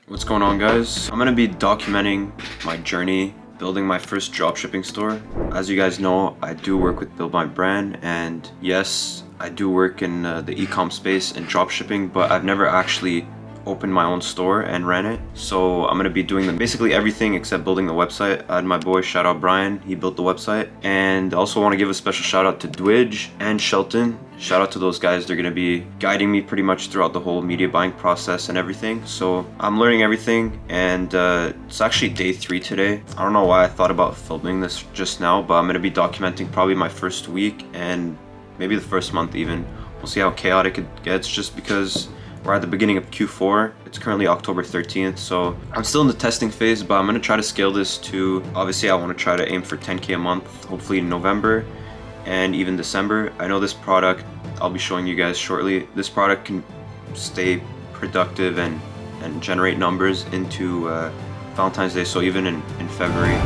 What's going on, guys? I'm gonna be documenting my journey building my first dropshipping store. As you guys know, I do work with Build My Brand, and yes, I do work in the e-com space and dropshipping, but I've never actually opened my own store and ran it. So I'm gonna be doing basically everything except building the website. I had my boy, shout out Brian, he built the website. And I also want to give a special shout out to Dwidge and Shelton. Shout out to those guys. They're gonna be guiding me pretty much throughout the whole media buying process and everything. So I'm learning everything, and it's actually day 3 today. I don't know why I thought about filming this just now, but I'm gonna be documenting probably my first week and maybe the first month even. We'll see how chaotic it gets, just because we're at the beginning of Q4. It's currently October 13th, so I'm still in the testing phase, but I'm gonna try to scale this to, obviously I wanna try to aim for 10K a month, hopefully in November and even December. I know this product, I'll be showing you guys shortly, this product can stay productive and generate numbers into Valentine's Day, so even in February.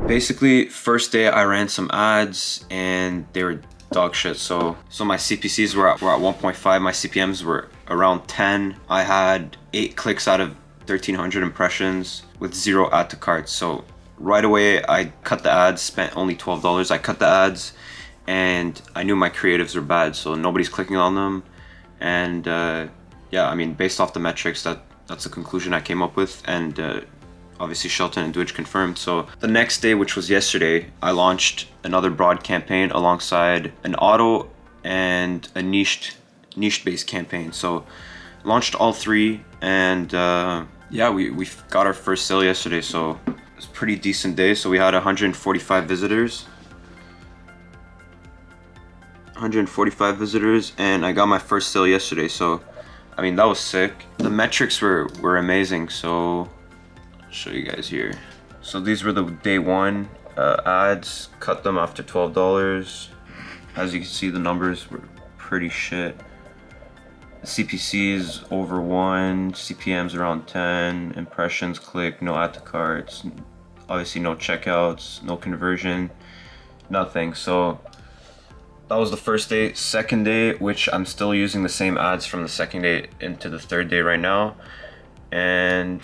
Basically, first day I ran some ads and they were dog shit. So my CPCs were at 1.5, my CPMs were around 10. I had 8 clicks out of 1,300 impressions with 0 add to cart. So right away I cut the ads, spent only $12. I cut the ads and I knew my creatives were bad, so nobody's clicking on them. And yeah, I mean, based off the metrics, that's the conclusion I came up with. And obviously Shelton and Dwidge confirmed. So the next day, which was yesterday, I launched another broad campaign alongside an auto and a niche-based campaign. So launched all 3, and yeah, we got our first sale yesterday, so it's a pretty decent day. So we had 145 visitors. 145 visitors, and I got my first sale yesterday, so I mean, that was sick. The metrics were amazing, so show you guys here. So these were the day 1 ads, cut them after $12. As you can see, the numbers were pretty shit. CPCs over 1, CPMs around 10, impressions click, no add to carts, obviously no checkouts, no conversion, nothing. So that was the first day. Second day, which I'm still using the same ads from the second day into the third day right now, and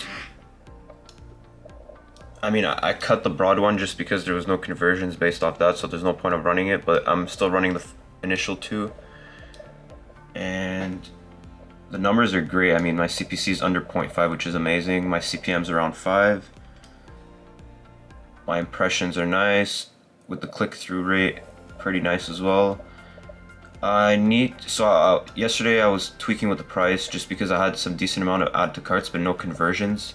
I mean, I cut the broad one just because there was no conversions based off that, so there's no point of running it, but I'm still running the initial 2. And the numbers are great. I mean, my CPC is under 0.5, which is amazing. My CPM's around 5. My impressions are nice, with the click-through rate pretty nice as well. Yesterday I was tweaking with the price just because I had some decent amount of add to carts, but no conversions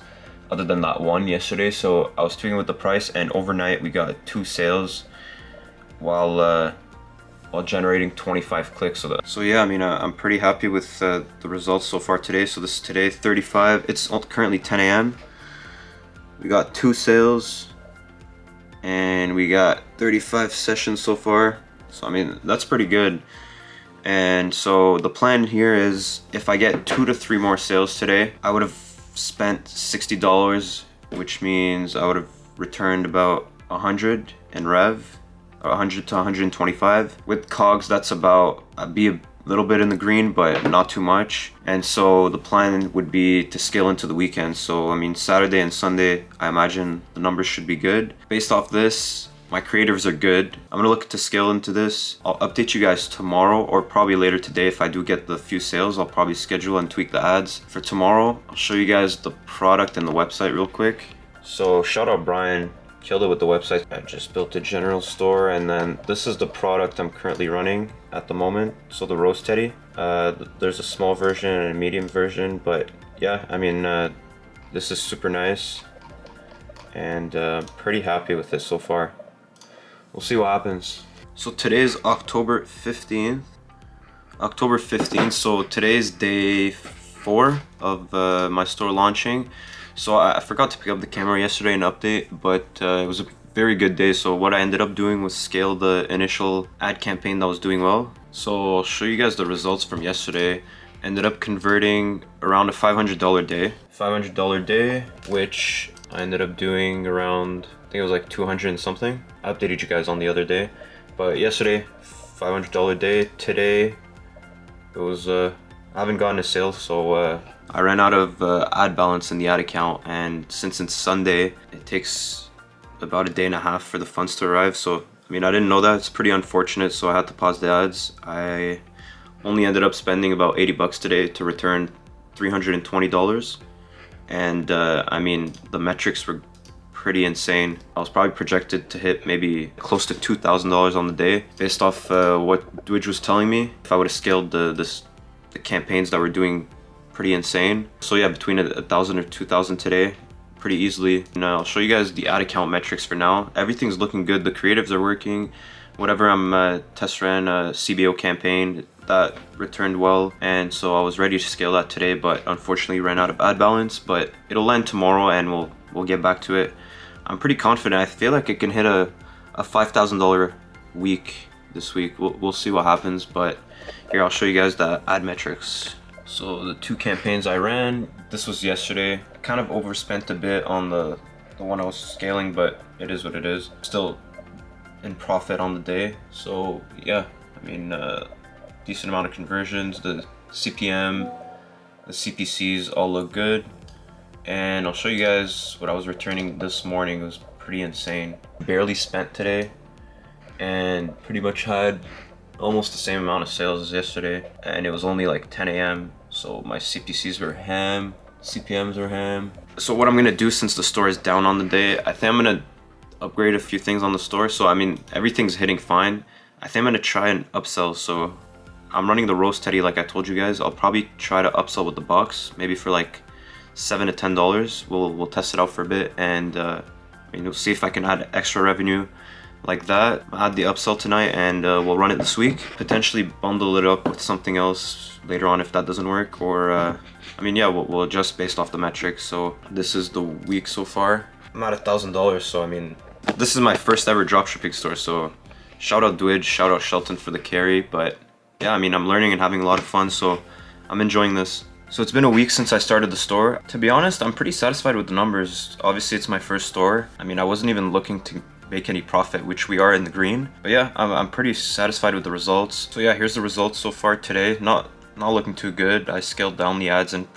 other than that one yesterday. So I was tweaking with the price, and overnight we got 2 sales while generating 25 clicks. So yeah, I mean, I'm pretty happy with the results so far today. So this is today, 35. It's currently 10 a.m. We got 2 sales and we got 35 sessions so far. So I mean, that's pretty good. And so the plan here is, if I get 2 to 3 more sales today, I would have spent $60, which means I would have returned about 100 in rev, or 100 to 125. With cogs, that's about, I'd be a little bit in the green, but not too much. And so the plan would be to scale into the weekend. So I mean, Saturday and Sunday, I imagine the numbers should be good. Based off this, my creatives are good. I'm gonna look to scale into this. I'll update you guys tomorrow, or probably later today. If I do get the few sales, I'll probably schedule and tweak the ads. For tomorrow, I'll show you guys the product and the website real quick. So shout out Brian, killed it with the website. I just built a general store, and then this is the product I'm currently running at the moment. So the Rose Teddy. There's a small version and a medium version, but yeah, I mean, this is super nice, and pretty happy with it so far. We'll see what happens. So today is October 15th. So today is day 4 of my store launching. So I forgot to pick up the camera yesterday and update, but it was a very good day. So what I ended up doing was scale the initial ad campaign that was doing well. So I'll show you guys the results from yesterday. Ended up converting around a $500 day. $500 day, which I ended up doing around, I think it was like 200 and something. I updated you guys on the other day, but yesterday, $500 day. Today, It was I haven't gotten a sale, so I ran out of ad balance in the ad account, and since it's Sunday, it takes about a day and a half for the funds to arrive. So I mean, I didn't know that. It's pretty unfortunate, so I had to pause the ads. I only ended up spending about 80 bucks today to return $320, and I mean, the metrics were pretty insane. I was probably projected to hit maybe close to $2,000 on the day based off what Dwidge was telling me. If I would have scaled the campaigns that were doing pretty insane. So yeah, between 1,000 or 2,000 today, pretty easily. And I'll show you guys the ad account metrics for now. Everything's looking good. The creatives are working. Whatever I'm test ran a CBO campaign that returned well, and so I was ready to scale that today, but unfortunately ran out of ad balance. But it'll end tomorrow, and we'll get back to it. I'm pretty confident. I feel like it can hit a $5,000 week this week. We'll see what happens, but here I'll show you guys the ad metrics. So the 2 campaigns I ran, this was yesterday. Kind of overspent a bit on the one I was scaling, but it is what it is. Still in profit on the day. So yeah, I mean, decent amount of conversions. The CPM, the CPCs all look good. And I'll show you guys what I was returning this morning. It was pretty insane. Barely spent today, and pretty much had almost the same amount of sales as yesterday, and it was only like 10 a.m. so my CPCs were ham, CPMs were ham. So what I'm gonna do, since the store is down on the day, I think I'm gonna upgrade a few things on the store. So I mean, everything's hitting fine. I think I'm gonna try and upsell. So I'm running the roast teddy like I told you guys. I'll probably try to upsell with the box, maybe for like $7 to $10. We'll test it out for a bit, and we'll see if I can add extra revenue like that. I'll add the upsell tonight, and we'll run it this week. Potentially bundle it up with something else later on if that doesn't work, or I mean, yeah, we'll adjust based off the metrics. So this is the week so far. I'm at $1,000, so I mean, this is my first ever dropshipping store. So shout out Dwidge, shout out Shelton for the carry. But yeah, I mean, I'm learning and having a lot of fun, so I'm enjoying this. So it's been a week since I started the store. To be honest, I'm pretty satisfied with the numbers. Obviously, it's my first store. I mean, I wasn't even looking to make any profit, which we are in the green. But yeah, I'm pretty satisfied with the results. So yeah, here's the results so far today. Not looking too good. I scaled down the ads and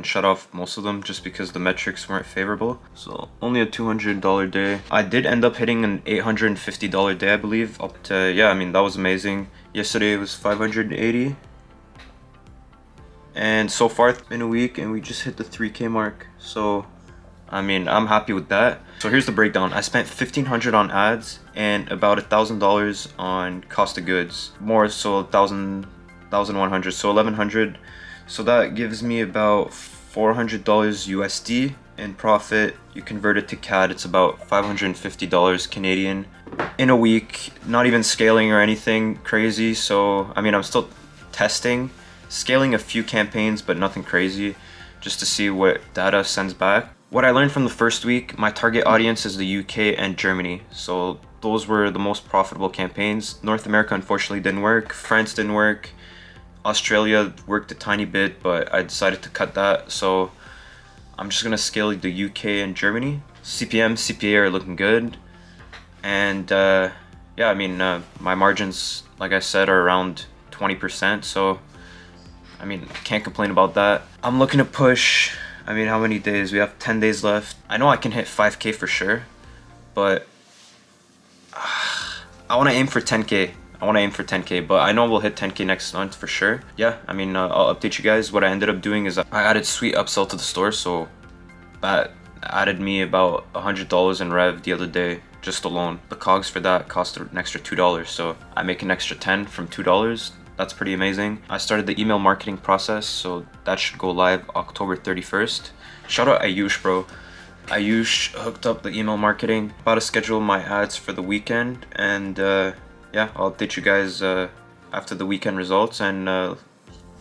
shut off most of them just because the metrics weren't favorable. So only a $200 day. I did end up hitting an $850 day, I believe. Up to, yeah, I mean, that was amazing. Yesterday it was 580. And so far it's been a week and we just hit the 3K mark. So I mean, I'm happy with that. So here's the breakdown. I spent $1,500 on ads and about $1,000 on cost of goods. More, so 1,100, so 1,100. So that gives me about $400 USD in profit. You convert it to CAD, it's about $550 Canadian in a week. Not even scaling or anything crazy. So I mean, I'm still testing, scaling a few campaigns, but nothing crazy, just to see what data sends back. What I learned from the first week, my target audience is the UK and Germany. So those were the most profitable campaigns. North America unfortunately didn't work. France didn't work. Australia worked a tiny bit, but I decided to cut that. So I'm just gonna scale the UK and Germany. CPM, CPA are looking good. And yeah, I mean, my margins, like I said, are around 20%. So I mean, can't complain about that. I'm looking to push, I mean, how many days? We have 10 days left. I know I can hit 5K for sure, but I want to aim for 10K. But I know we'll hit 10K next month for sure. Yeah, I mean, I'll update you guys. What I ended up doing is I added sweet upsell to the store, so that added me about $100 in rev the other day, just alone. The cogs for that cost an extra $2, so I make an extra 10 from $2. That's pretty amazing. I started the email marketing process, so that should go live October 31st. Shout out Ayush, bro. Ayush hooked up the email marketing. About to schedule my ads for the weekend, and yeah, I'll update you guys after the weekend results, and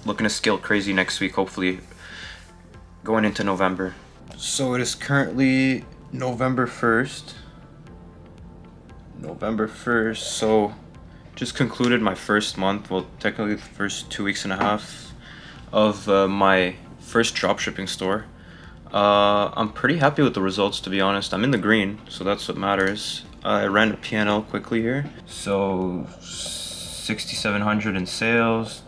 looking to scale crazy next week, hopefully going into November. So it is currently November 1st. So just concluded my first month, well, technically the first 2 weeks and a half of my first dropshipping store. I'm pretty happy with the results, to be honest. I'm in the green, so that's what matters. I ran a PNL quickly here. So 6,700 in sales,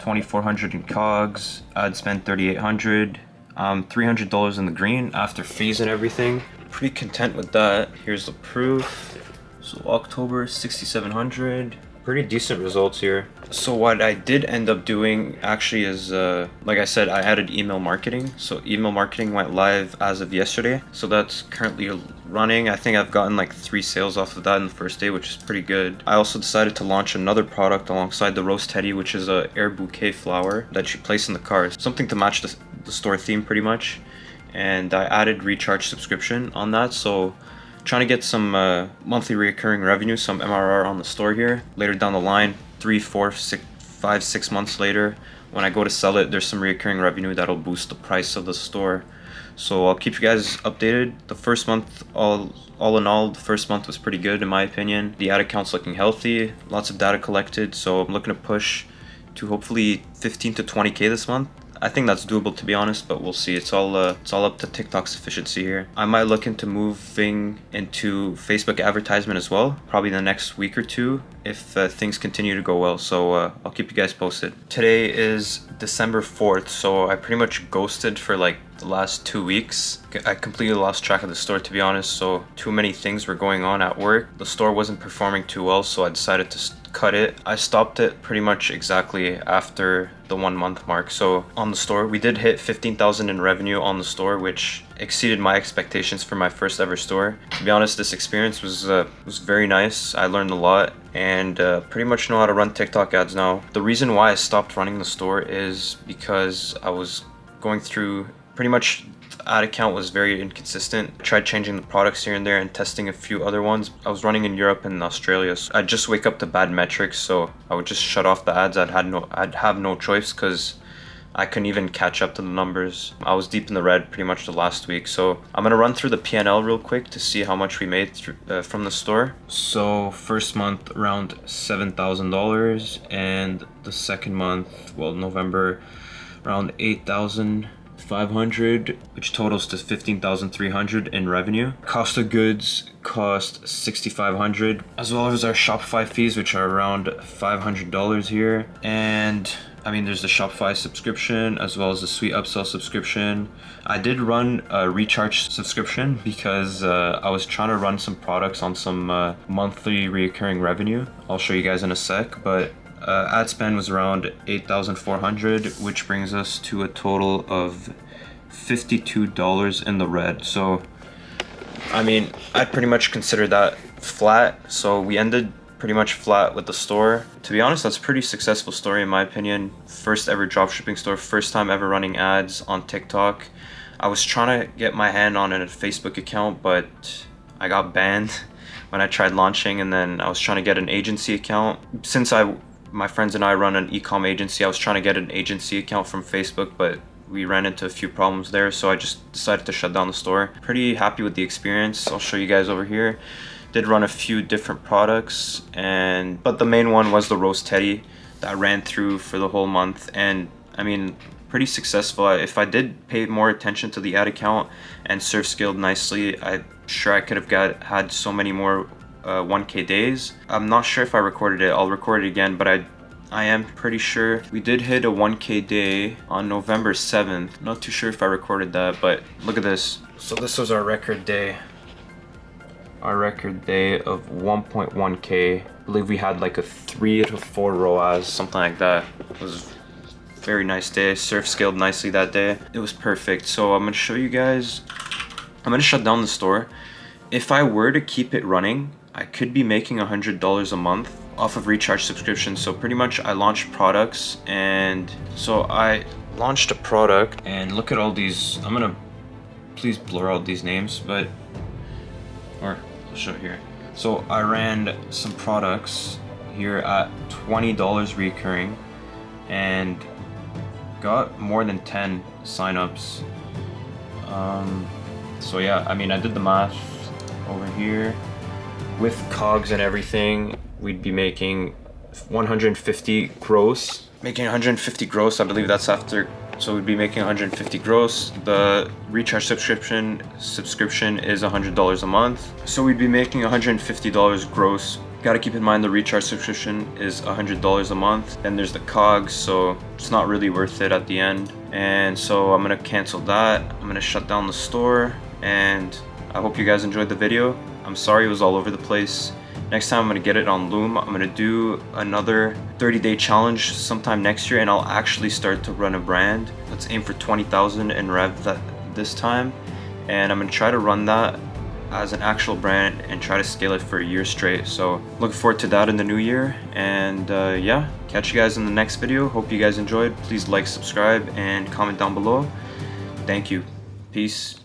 $2,400 in cogs, ad spend $3,800, $300 in the green after fees and everything. Pretty content with that. Here's the proof. So October, 6,700. Pretty decent results here. So what I did end up doing actually is, like I said, I added email marketing. So email marketing went live as of yesterday. So that's currently running. I think I've gotten like 3 sales off of that in the first day, which is pretty good. I also decided to launch another product alongside the Rose Teddy, which is a air bouquet flower that you place in the cars. Something to match the store theme pretty much. And I added recharge subscription on that. So trying to get some monthly recurring revenue, some MRR on the store here. Later down the line, 3, 4, 6, 5, 6 months later, when I go to sell it, there's some recurring revenue that'll boost the price of the store. So I'll keep you guys updated. The first month, all in all, the first month was pretty good in my opinion. The ad account's looking healthy, lots of data collected, so I'm looking to push to hopefully 15 to 20K this month. I think that's doable, to be honest, but we'll see. It's all up to TikTok's efficiency here. I might look into moving into Facebook advertisement as well, probably the next week or two if things continue to go well. So I'll keep you guys posted. Today is December 4th, so I pretty much ghosted for like the last 2 weeks. I completely lost track of the store, to be honest, so too many things were going on at work. The store wasn't performing too well, so I decided to cut it. I stopped it pretty much exactly after the 1 month mark. So on the store, we did hit 15,000 in revenue on the store, which exceeded my expectations for my first ever store. To be honest, this experience was very nice. I learned a lot and pretty much know how to run TikTok ads now. The reason why I stopped running the store is because I was going through pretty much the ad account was very inconsistent. I tried changing the products here and there and testing a few other ones. I was running in Europe and Australia, so I'd just wake up to bad metrics, so I would just shut off the ads. I'd have no choice because I couldn't even catch up to the numbers. I was deep in the red pretty much the last week, so I'm gonna run through the P&L real quick to see how much we made from the store. So first month around $7,000, and the second month, well, November, around 8,500, which totals to 15,300 in revenue. Cost of goods cost 6,500, as well as our Shopify fees, which are around $500 here. And I mean, there's the Shopify subscription as well as the Sweet Upsell subscription. I did run a recharge subscription because I was trying to run some products on some monthly recurring revenue. I'll show you guys in a sec, but ad spend was around 8,400, which brings us to a total of $52 in the red. So, I mean, I'd pretty much consider that flat. So we ended pretty much flat with the store. To be honest, that's a pretty successful story in my opinion. First ever dropshipping store, first time ever running ads on TikTok. I was trying to get my hand on a Facebook account, but I got banned when I tried launching, and then I was trying to get an agency account. Since my friends and I run an e-com agency, I was trying to get an agency account from Facebook, but we ran into a few problems there, so I just decided to shut down the store. Pretty happy with the experience. I'll show you guys over here. Did run a few different products, but the main one was the Rose Teddy that ran through for the whole month, and I mean, pretty successful. If I did pay more attention to the ad account and surf scaled nicely, I'm sure I could have had so many more 1K days. I'm not sure if I recorded it. I'll record it again, but I am pretty sure we did hit a 1K day on November 7th. Not too sure if I recorded that, but look at this. So this was our record day. Our record day of 1.1K. I believe we had like a 3 to 4 ROAS, something like that. It was a very nice day. Surf scaled nicely that day. It was perfect. So I'm gonna show you guys. I'm gonna shut down the store. If I were to keep it running, I could be making $100 a month off of recharge subscription. So pretty much I launched products, and so I launched a product, and look at all these. I'm gonna please blur out these names, but I'll show here. So I ran some products here at $20 recurring and got more than 10 signups. So yeah, I mean, I did the math over here. With cogs and everything, we'd be making 150 gross. Making 150 gross, I believe that's after. So we'd be making 150 gross. The recharge subscription is $100 a month. So we'd be making $150 gross Gotta keep in mind the recharge subscription is $100 a month. Then there's the cogs, so it's not really worth it at the end. And so I'm gonna cancel that. I'm gonna shut down the store, and I hope you guys enjoyed the video. I'm sorry it was all over the place. Next time I'm gonna get it on Loom. I'm gonna do another 30-day challenge sometime next year, and I'll actually start to run a brand. Let's aim for 20,000 in rev this time, and I'm gonna try to run that as an actual brand and try to scale it for a year straight. So looking forward to that in the new year. And yeah, catch you guys in the next video. Hope you guys enjoyed. Please like, subscribe, and comment down below. Thank you. Peace.